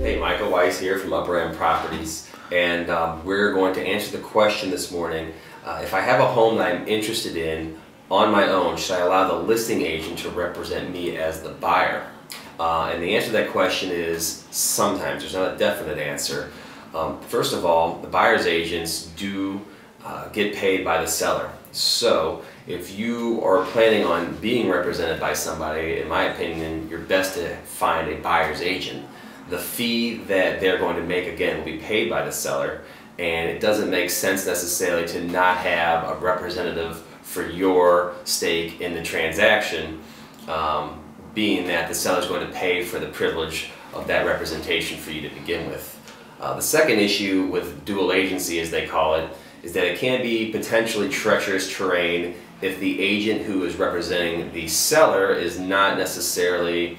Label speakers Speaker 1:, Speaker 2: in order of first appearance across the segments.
Speaker 1: Hey, Michael Weiss here from Upper End Properties, and we're going to answer the question this morning. If I have a home that I'm interested in on my own, should I allow the listing agent to represent me as the buyer? And the answer to that question is sometimes. There's not a definite answer. First of all, the buyer's agents do get paid by the seller. So if you are planning on being represented by somebody, in my opinion, you're best to find a buyer's agent. The fee that they're going to make, again, will be paid by the seller, and it doesn't make sense necessarily to not have a representative for your stake in the transaction, being that the seller is going to pay for the privilege of that representation for you to begin with. The second issue with dual agency, as they call it, is that it can be potentially treacherous terrain if the agent who is representing the seller is not necessarily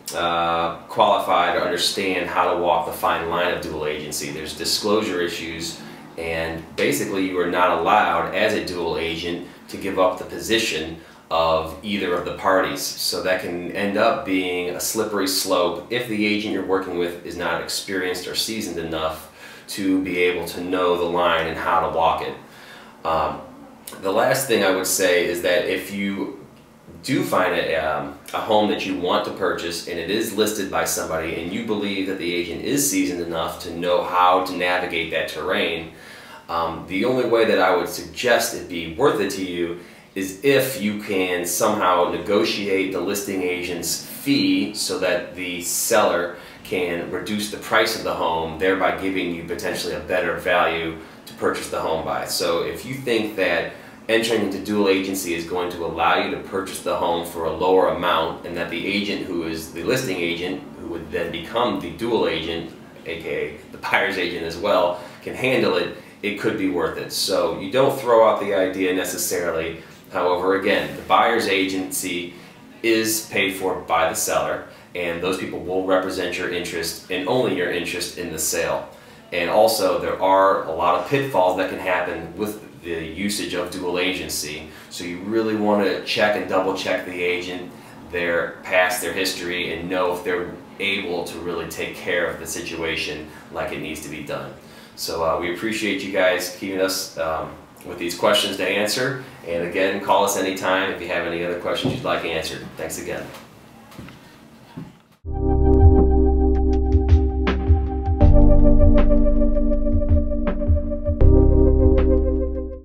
Speaker 1: qualified or understand how to walk the fine line of dual agency. There's disclosure issues, and basically you are not allowed as a dual agent to give up the position of either of the parties. So that can end up being a slippery slope if the agent you're working with is not experienced or seasoned enough to be able to know the line and how to walk it. The last thing I would say is that if you do find a home that you want to purchase and it is listed by somebody and you believe that the agent is seasoned enough to know how to navigate that terrain, the only way that I would suggest it be worth it to you is if you can somehow negotiate the listing agent's fee so that the seller can reduce the price of the home, thereby giving you potentially a better value to purchase the home by. So if you think that entering into dual agency is going to allow you to purchase the home for a lower amount, and that the agent who is the listing agent, who would then become the dual agent, aka the buyer's agent as well, can handle it, it could be worth it. So you don't throw out the idea necessarily. However, again, the buyer's agency is paid for by the seller, and those people will represent your interest and only your interest in the sale. And also there are a lot of pitfalls that can happen with the usage of dual agency, so you really want to check and double check the agent, their past, their history, and know if they're able to really take care of the situation like it needs to be done. So we appreciate you guys keeping us with these questions to answer, and again, call us anytime if you have any other questions you'd like answered. Thanks again.